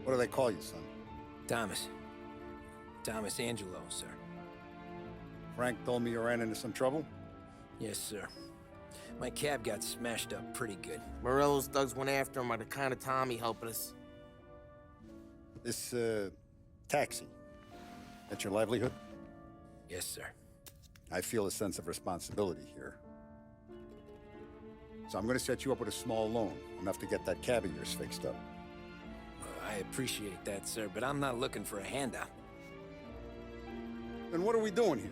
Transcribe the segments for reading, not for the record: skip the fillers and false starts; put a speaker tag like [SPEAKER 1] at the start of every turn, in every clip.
[SPEAKER 1] What do they call you, son?
[SPEAKER 2] Thomas. Thomas Angelo, sir.
[SPEAKER 1] Frank told me you ran into some trouble?
[SPEAKER 2] Yes, sir. My cab got smashed up pretty good.
[SPEAKER 3] Morello's thugs went after him by the kind of Tommy helping us.
[SPEAKER 1] This, taxi. That's your livelihood?
[SPEAKER 2] Yes, sir.
[SPEAKER 1] I feel a sense of responsibility here. So I'm gonna set you up with a small loan, enough to get that cab of yours fixed up.
[SPEAKER 2] I appreciate that, sir, but I'm not looking for a handout.
[SPEAKER 1] Then what are we doing here?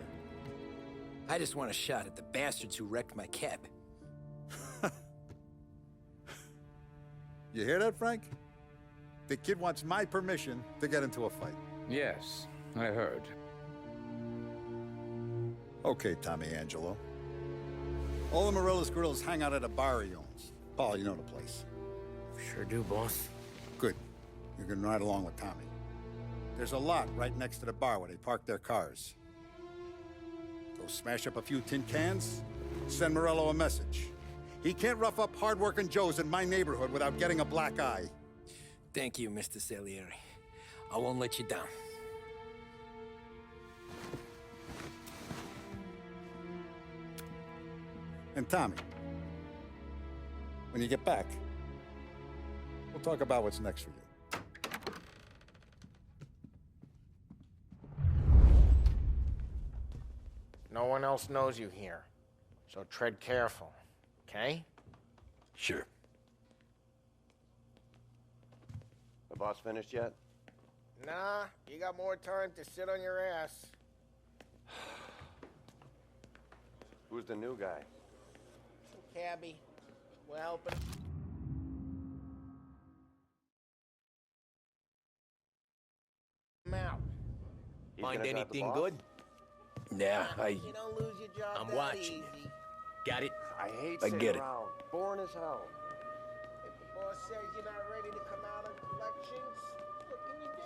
[SPEAKER 2] I just want a shot at the bastards who wrecked my cab.
[SPEAKER 1] You hear that, Frank? The kid wants my permission to get into a fight.
[SPEAKER 4] Yes, I heard.
[SPEAKER 1] Okay, Tommy Angelo. All the Morello's girls hang out at a bar he owns. Paul, you know the place.
[SPEAKER 3] Sure do, boss.
[SPEAKER 1] Good. You can ride along with Tommy. There's a lot right next to the bar where they park their cars. Go smash up a few tin cans, send Morello a message. He can't rough up hard-working Joes in my neighborhood without getting a black eye.
[SPEAKER 2] Thank you, Mr. Salieri. I won't let you down.
[SPEAKER 1] And Tommy, when you get back, we'll talk about what's next for you.
[SPEAKER 3] No one else knows you here, so tread careful, okay?
[SPEAKER 2] Sure.
[SPEAKER 5] The boss finished yet?
[SPEAKER 3] Nah, you got more time to sit on your ass.
[SPEAKER 5] Who's the new guy?
[SPEAKER 3] Some cabbie. We're helping. I'm out.
[SPEAKER 5] He's
[SPEAKER 2] Find
[SPEAKER 5] gonna drive the
[SPEAKER 2] anything
[SPEAKER 5] boss?
[SPEAKER 2] good? Nah,
[SPEAKER 3] You don't lose your job
[SPEAKER 2] I'm
[SPEAKER 3] that
[SPEAKER 2] watching
[SPEAKER 3] easy.
[SPEAKER 2] you. Got it?
[SPEAKER 5] I hate
[SPEAKER 2] I
[SPEAKER 5] sitting
[SPEAKER 2] get it.
[SPEAKER 5] around. Boring as hell.
[SPEAKER 3] If the boss says you're not ready to come out on collections, what can you do?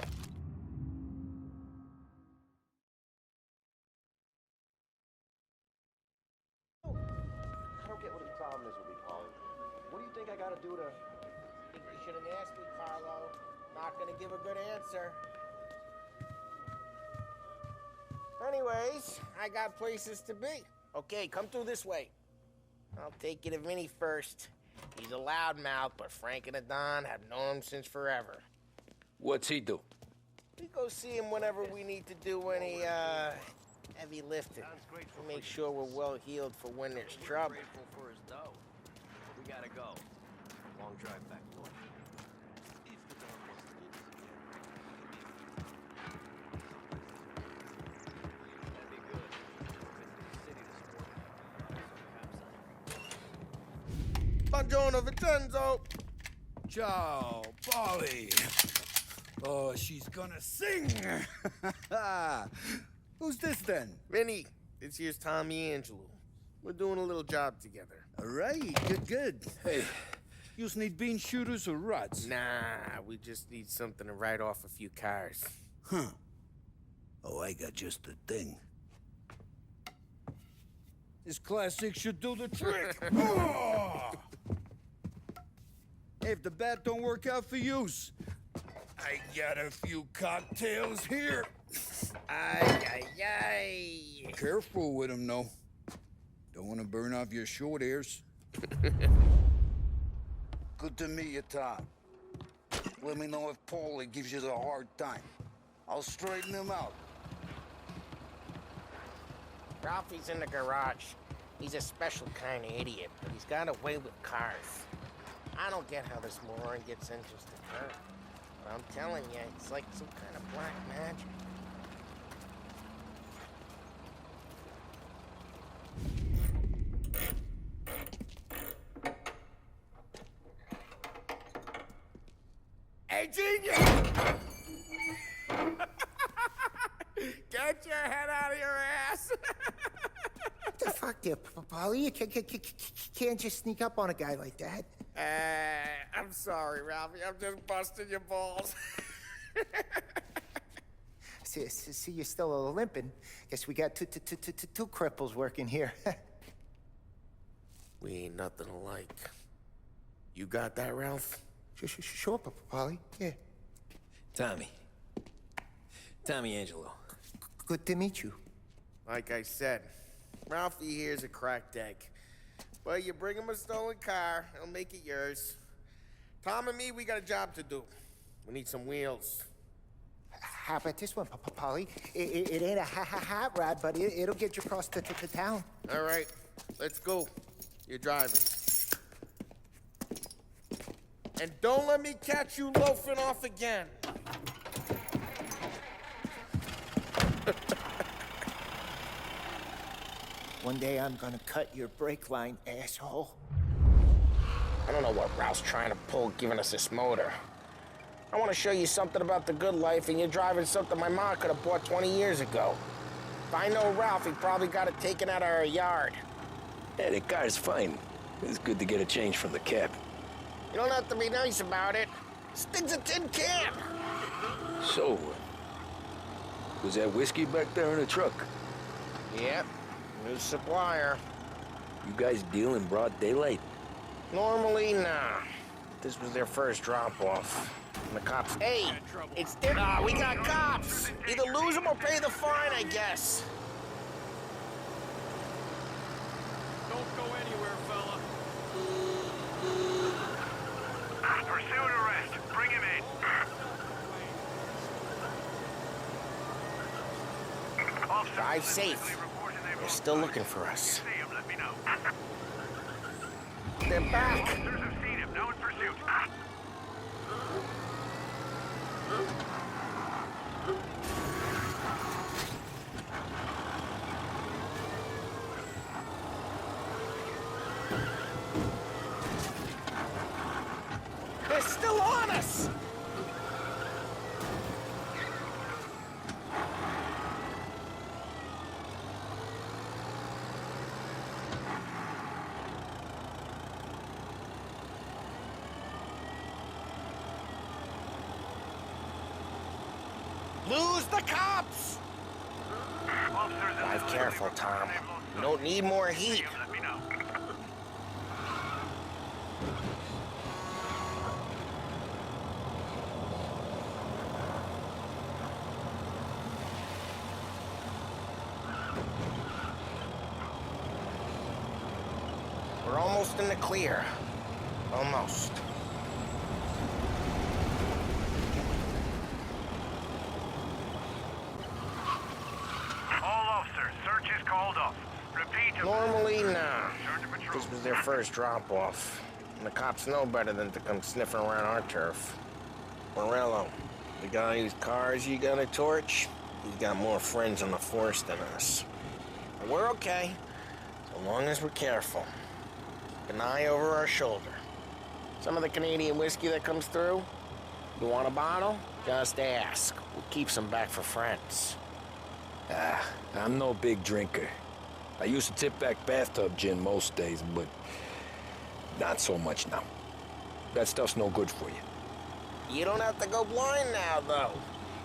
[SPEAKER 5] I don't get what his problem is with me, Paulie. What do you think I gotta do to...
[SPEAKER 3] Think you should have asked me, Carlo. Not gonna give a good answer. Anyways, I got places to be. Okay, come through this way. I'll take you to Vinny first. He's a loudmouth, but Frank and the Don have known him since forever.
[SPEAKER 2] What's he do?
[SPEAKER 3] We go see him whenever we need to do any, heavy lifting. We make sure we're well healed for when there's trouble.
[SPEAKER 6] Grateful for his dough. We gotta go. Long drive back north. If the Don wants to do this again, that'd be good. Visit the city this morning.
[SPEAKER 3] Buongiorno, Vincenzo!
[SPEAKER 7] Ciao, Polly. Oh, she's gonna sing. Who's this then?
[SPEAKER 3] Vinny, this here's Tommy Angelo. We're doing a little job together.
[SPEAKER 7] All right, good. Hey, you need bean shooters or rods?
[SPEAKER 3] Nah, we just need something to write off a few cars.
[SPEAKER 7] Huh. Oh, I got just the thing. This classic should do the trick. Oh! Hey, if the bat don't work out for yous, I got a few cocktails here.
[SPEAKER 3] Ay, ay, ay.
[SPEAKER 7] Careful with them, though. Don't want to burn off your short hairs. Good to meet you, Tom. Let me know if Paulie gives you the hard time. I'll straighten him out.
[SPEAKER 3] Ralphie's in the garage. He's a special kind of idiot, but he's got a way with cars. I don't get how this moron gets interested in her. But I'm telling you, it's like some kind of black magic. Hey, genius! Get your head out of your ass!
[SPEAKER 8] What the fuck there, Polly? You can't just sneak up on a guy like that.
[SPEAKER 3] I'm sorry, Ralphie. I'm just busting your balls.
[SPEAKER 8] See, you're still limping. Guess we got two cripples working here.
[SPEAKER 3] We ain't nothing alike. You got that, Ralph?
[SPEAKER 8] Sure, Polly. Yeah.
[SPEAKER 2] Tommy Angelo.
[SPEAKER 8] Good to meet you.
[SPEAKER 3] Like I said, Ralphie here's a cracked egg. But you bring him a stolen car, he'll make it yours. Tom and me, we got a job to do. We need some wheels.
[SPEAKER 8] How about this one, Polly? It ain't a hot rod, but it'll get you across to town.
[SPEAKER 3] All right, let's go. You're driving. And don't let me catch you loafing off again.
[SPEAKER 8] One day I'm gonna cut your brake line, asshole.
[SPEAKER 3] I don't know what Ralph's trying to pull giving us this motor. I want to show you something about the good life, and you're driving something my mom could have bought 20 years ago. If I know Ralph, he probably got it taken out of our yard.
[SPEAKER 2] Yeah, the car's fine. It's good to get a change from the cab.
[SPEAKER 3] You don't have to be nice about it. This thing's a tin can.
[SPEAKER 2] So, was that whiskey back there in the truck?
[SPEAKER 3] Yep, new supplier.
[SPEAKER 2] You guys deal in broad daylight?
[SPEAKER 3] Normally, nah. This was their first drop-off. And the cops... Hey, it's their... we got cops! Either lose them or pay the fine, I guess.
[SPEAKER 6] Don't go anywhere, fella. Pursuit arrest. Bring him in.
[SPEAKER 3] Drive safe. They're still looking for us.
[SPEAKER 6] Let me know.
[SPEAKER 3] They're back.
[SPEAKER 6] Officers have seen him. Now in pursuit.
[SPEAKER 3] They're still on us! Lose the cops! Drive careful, Tom. You don't need more heat.
[SPEAKER 6] Let me know.
[SPEAKER 3] We're almost in the clear. Almost.
[SPEAKER 6] All officers, search is called off. Repeat.
[SPEAKER 3] Normally, nah.
[SPEAKER 6] Return to patrol.
[SPEAKER 3] This was their first drop-off. And the cops know better than to come sniffing around our turf. Morello, the guy whose cars you got a torch, he's got more friends on the force than us. But we're okay, so long as we're careful. Keep an eye over our shoulder. Some of the Canadian whiskey that comes through, you want a bottle? Just ask. We'll keep some back for friends.
[SPEAKER 2] I'm no big drinker. I used to tip back bathtub gin most days, but not so much now. That stuff's no good for you.
[SPEAKER 3] You don't have to go blind now, though.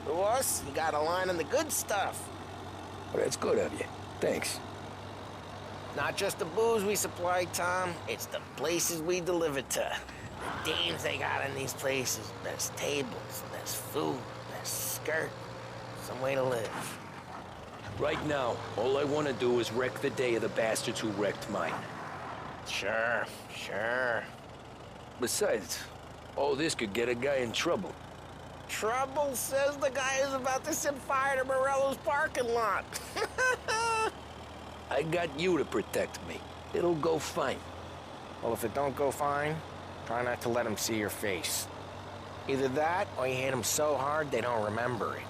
[SPEAKER 3] To us, you got a line on the good stuff.
[SPEAKER 2] Well, that's good of you. Thanks.
[SPEAKER 3] Not just the booze we supply, Tom. It's the places we deliver to. The dames they got in these places. There's tables, there's food, there's skirt. Some way to live.
[SPEAKER 2] Right now, all I want to do is wreck the day of the bastards who wrecked mine.
[SPEAKER 3] Sure.
[SPEAKER 2] Besides, all this could get a guy in trouble.
[SPEAKER 3] Trouble says the guy is about to set fire to Morello's parking lot.
[SPEAKER 2] I got you to protect me. It'll go fine.
[SPEAKER 3] Well, if it don't go fine, try not to let him see your face. Either that, or you hit him so hard they don't remember it.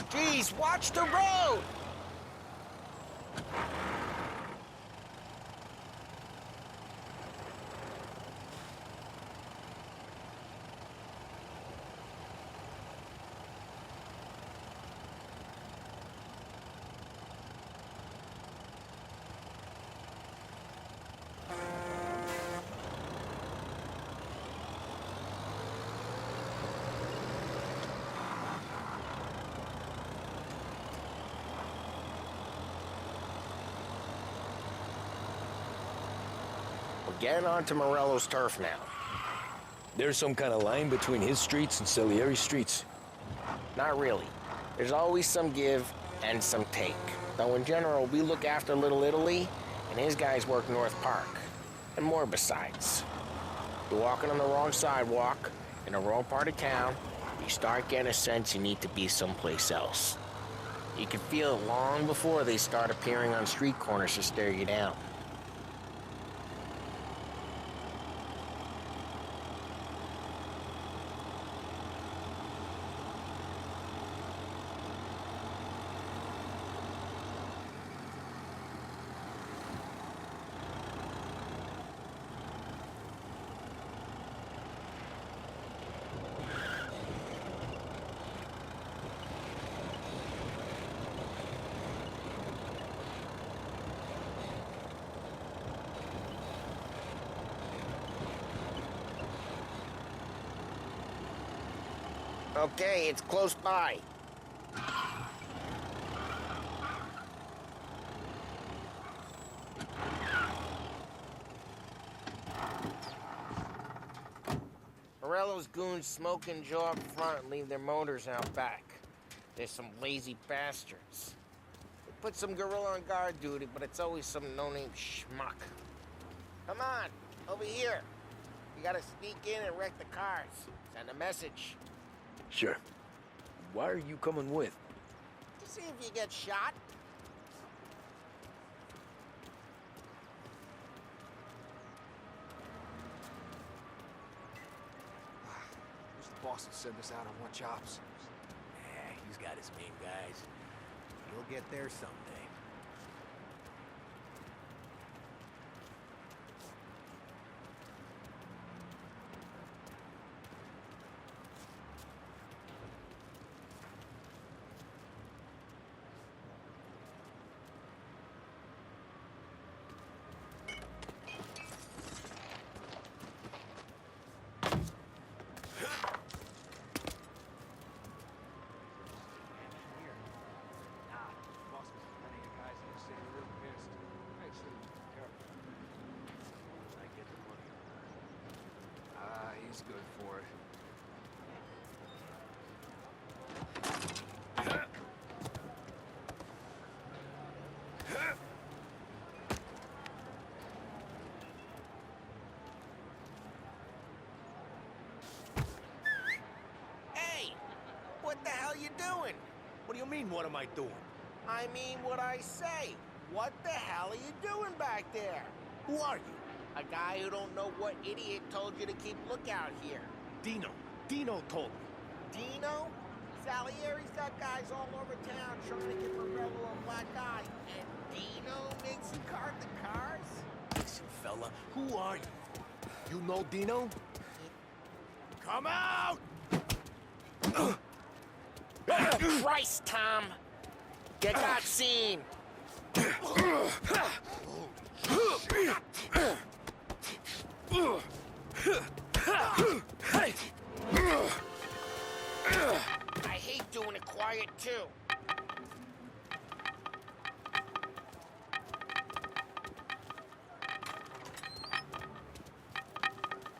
[SPEAKER 3] Geez, watch the road! getting onto Morello's turf now.
[SPEAKER 2] There's some kind of line between his streets and Salieri's streets.
[SPEAKER 3] Not really. There's always some give and some take. Though in general, we look after Little Italy, and his guys work North Park. And more besides. You're walking on the wrong sidewalk, in the wrong part of town, you start getting a sense you need to be someplace else. You can feel it long before they start appearing on street corners to stare you down. Okay, it's close by. Morello's goons smoke and jaw up front and leave their motors out back. They're some lazy bastards. They put some gorilla on guard duty, but it's always some no-name schmuck. Come on, over here. You gotta sneak in and wreck the cars. Send a message.
[SPEAKER 2] Sure. Why are you coming with?
[SPEAKER 3] To see if you get shot.
[SPEAKER 6] Wish the boss would send us out on more jobs.
[SPEAKER 9] Yeah, he's got his main guys. You'll get there someday.
[SPEAKER 6] He's good for it.
[SPEAKER 3] Hey! What the hell you doing?
[SPEAKER 9] What do you mean, what am I doing?
[SPEAKER 3] I mean what I say. What the hell are you doing back there?
[SPEAKER 9] Who are you?
[SPEAKER 3] A guy who don't know what idiot told you to keep lookout here.
[SPEAKER 9] Dino. Dino told me.
[SPEAKER 3] Dino? Salieri's got guys all over town trying to get Morello a black eye. And Dino makes him card the cars?
[SPEAKER 9] Listen, fella, who are you? You know Dino? Come out!
[SPEAKER 3] Christ, Tom! You got seen! I hate doing it quiet, too.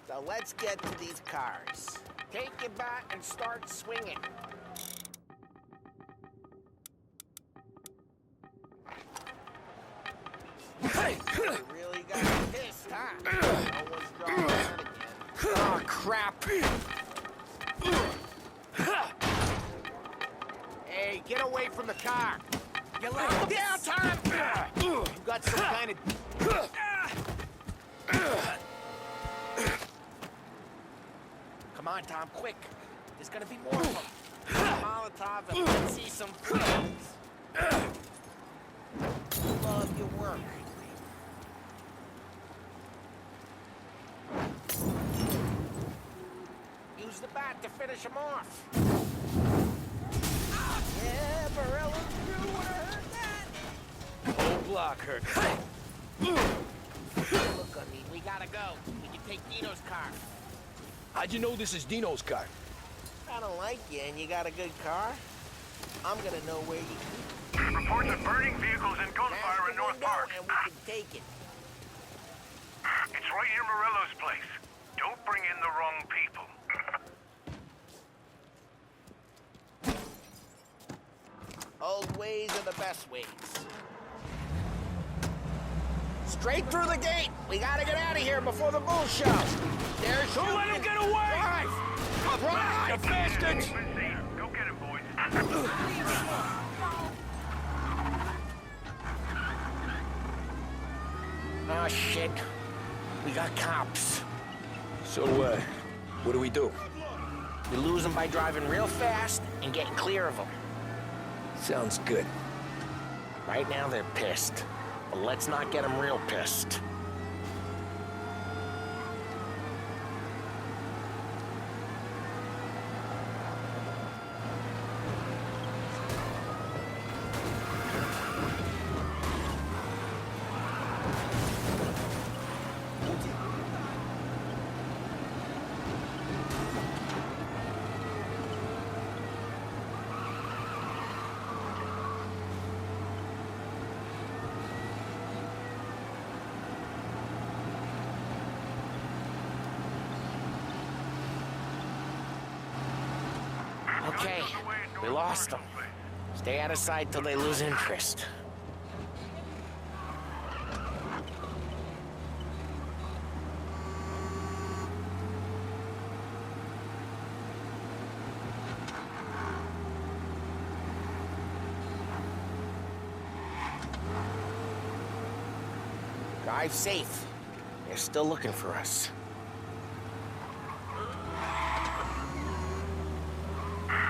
[SPEAKER 3] So let's get to these cars. Take your bat and start swinging. You really got pissed, huh? No one's drawing out again. Oh, crap.
[SPEAKER 9] Hey, get away from the car! You like
[SPEAKER 3] Calm
[SPEAKER 9] this?
[SPEAKER 3] down, Tom!
[SPEAKER 9] You got some kind of...
[SPEAKER 3] Come on, Tom, quick. There's gonna be more of them. Molotov and let's see some friends. Love your work. Use the bat to finish him off. Yeah, Morello's crew would have heard that.
[SPEAKER 2] Whole block hurt.
[SPEAKER 3] Look, I mean, we gotta go. We can take Dino's car.
[SPEAKER 2] How'd you know this is Dino's car?
[SPEAKER 3] I don't like you, and you got a good car. I'm gonna know where you keep it.
[SPEAKER 10] Reports of burning vehicles and gunfire in North Park.
[SPEAKER 3] And we can take it.
[SPEAKER 10] It's right near Morello's place. Don't bring in the wrong people.
[SPEAKER 3] Old ways are the best ways. Straight through the gate. We gotta get out of here before the bull show. There's
[SPEAKER 2] Don't let him get away!
[SPEAKER 3] Drive! Drive!
[SPEAKER 2] You bastards!
[SPEAKER 10] Go get him, boys.
[SPEAKER 3] Oh, shit. We got cops.
[SPEAKER 2] So, what do we do?
[SPEAKER 3] We lose them by driving real fast and getting clear of them.
[SPEAKER 2] Sounds good.
[SPEAKER 3] Right now, they're pissed. But let's not get them real pissed. Okay, we lost them. Stay out of sight till they lose interest. Drive safe. They're still looking for us.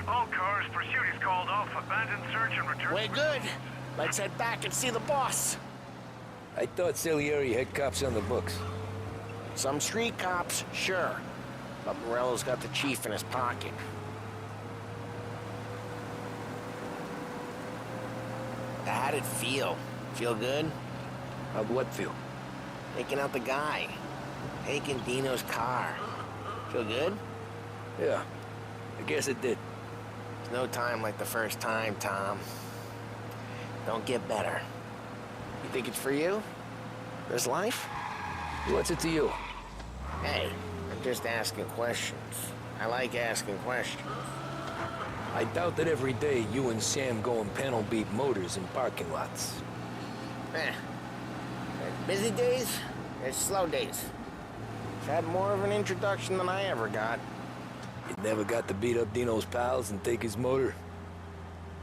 [SPEAKER 10] All cars, pursuit is called off. Abandoned search and return.
[SPEAKER 3] We're good. Let's head back and see the boss.
[SPEAKER 2] I thought Salieri had cops on the books.
[SPEAKER 3] Some street cops, sure. But Morello's got the chief in his pocket. How'd it feel? Feel good?
[SPEAKER 2] How'd what feel?
[SPEAKER 3] Taking out the guy. Taking Dino's car. Feel good?
[SPEAKER 2] Yeah, I guess it did.
[SPEAKER 3] There's no time like the first time, Tom. Don't get better. You think it's for you? This life?
[SPEAKER 2] What's it to you?
[SPEAKER 3] Hey, I'm just asking questions. I like asking questions.
[SPEAKER 2] I doubt that every day you and Sam go and panel beat motors in parking lots.
[SPEAKER 3] There's busy days, there's slow days. I've had more of an introduction than I ever got.
[SPEAKER 2] You never got to beat up Dino's pals and take his motor?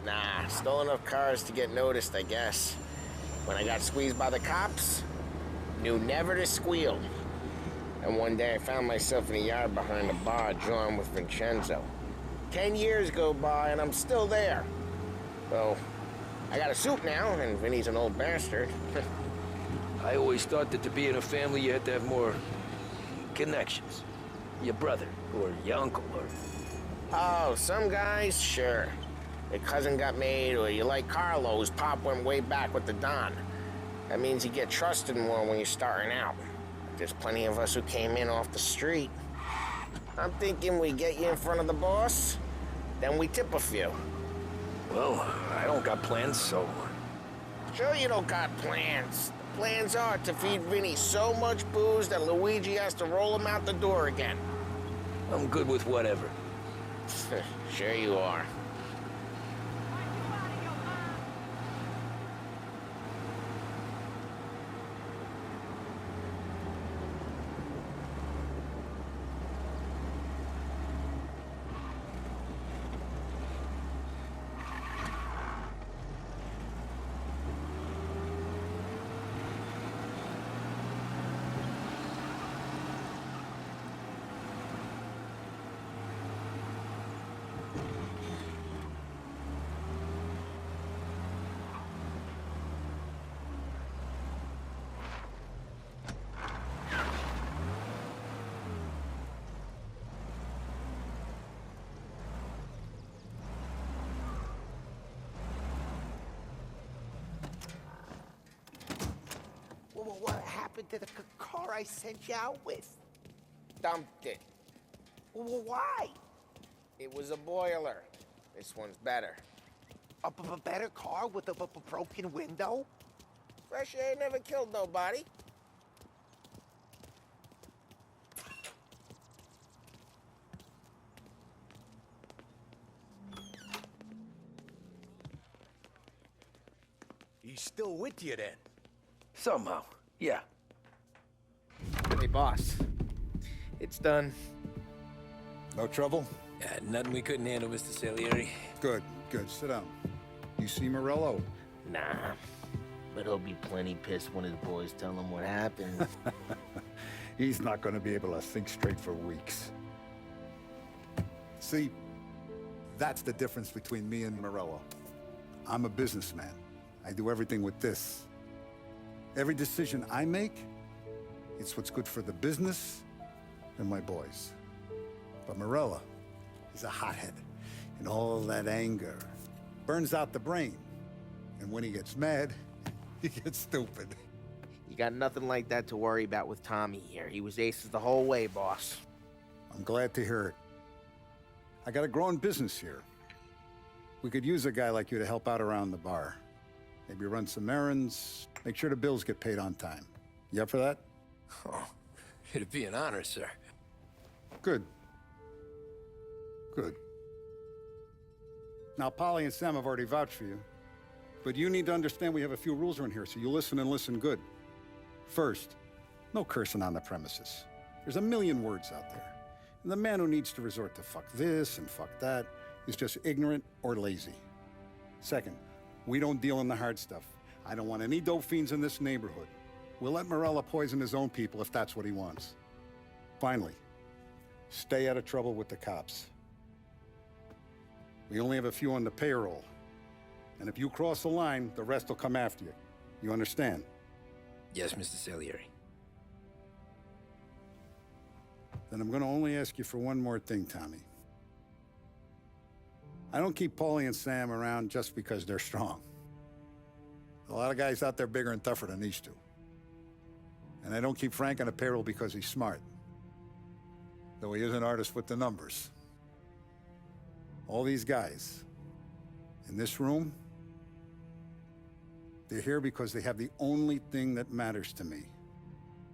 [SPEAKER 3] Nah, stole enough cars to get noticed, I guess. When I got squeezed by the cops, knew never to squeal. And one day I found myself in a yard behind a bar drawing with Vincenzo. 10 years go by and I'm still there. So, I got a suit now, and Vinny's an old bastard.
[SPEAKER 2] I always thought that to be in a family you had to have more connections. Your brother, or your uncle, or...
[SPEAKER 3] Oh, some guys, sure. Your cousin got made, or you like Carlo's, Pop went way back with the Don. That means you get trusted more when you're starting out. There's plenty of us who came in off the street. I'm thinking we get you in front of the boss, then we tip a few.
[SPEAKER 2] Well, I don't got plans, so...
[SPEAKER 3] Sure you don't got plans. The plans are to feed Vinny so much booze that Luigi has to roll him out the door again.
[SPEAKER 2] I'm good with whatever.
[SPEAKER 3] Sure you are.
[SPEAKER 8] What happened to the car I sent you out with?
[SPEAKER 3] Dumped it.
[SPEAKER 8] Why?
[SPEAKER 3] It was a boiler. This one's better.
[SPEAKER 8] A better car with a broken window?
[SPEAKER 3] Fresh air never killed nobody.
[SPEAKER 9] he's still with you then.
[SPEAKER 2] Somehow, yeah.
[SPEAKER 3] Hey, boss. It's done.
[SPEAKER 1] No trouble?
[SPEAKER 6] Nothing we couldn't handle, Mr. Salieri.
[SPEAKER 1] Good, good. Sit down. You see Morello?
[SPEAKER 3] Nah. But he'll be plenty pissed when his boys tell him what happened.
[SPEAKER 1] He's not going to be able to think straight for weeks. See, that's the difference between me and Morello. I'm a businessman. I do everything with this. Every decision I make, it's what's good for the business and my boys. But Morello, he's a hothead. And all that anger burns out the brain. And when he gets mad, he gets stupid.
[SPEAKER 3] You got nothing like that to worry about with Tommy here. He was aces the whole way, boss.
[SPEAKER 1] I'm glad to hear it. I got a growing business here. We could use a guy like you to help out around the bar. Maybe run some errands, make sure the bills get paid on time. You up for that?
[SPEAKER 2] Oh, it'd be an honor, sir.
[SPEAKER 1] Good. Good. Now, Polly and Sam have already vouched for you. But you need to understand we have a few rules around here, so you listen and listen good. First, no cursing on the premises. There's a million words out there. And the man who needs to resort to fuck this and fuck that is just ignorant or lazy. Second, we don't deal in the hard stuff. I don't want any dope fiends in this neighborhood. We'll let Morella poison his own people if that's what he wants. Finally, stay out of trouble with the cops. We only have a few on the payroll. And if you cross the line, the rest will come after you. You understand?
[SPEAKER 2] Yes, Mr. Salieri.
[SPEAKER 1] Then I'm gonna only ask you for one more thing, Tommy. I don't keep Paulie and Sam around just because they're strong. A lot of guys out there bigger and tougher than these two. And I don't keep Frank on a payroll because he's smart. Though he is an artist with the numbers. All these guys in this room, they're here because they have the only thing that matters to me.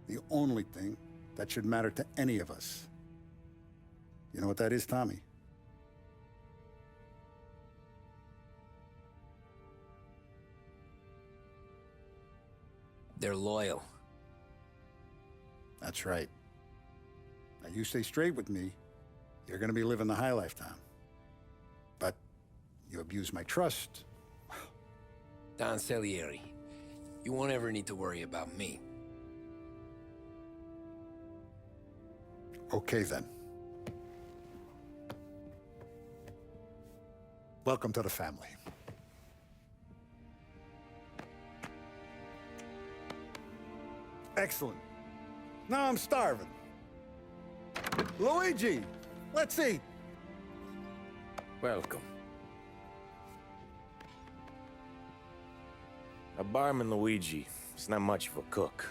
[SPEAKER 1] The only thing that should matter to any of us. You know what that is, Tommy?
[SPEAKER 2] They're loyal.
[SPEAKER 1] That's right. Now you stay straight with me, you're gonna be living the high life, Tom. But you abuse my trust.
[SPEAKER 2] Don Salieri, you won't ever need to worry about me.
[SPEAKER 1] Okay, then. Welcome to the family. Excellent. Now I'm starving. Luigi, let's eat.
[SPEAKER 6] Welcome. A barman Luigi is not much of a cook.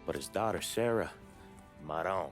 [SPEAKER 6] But his daughter, Sarah, Maron.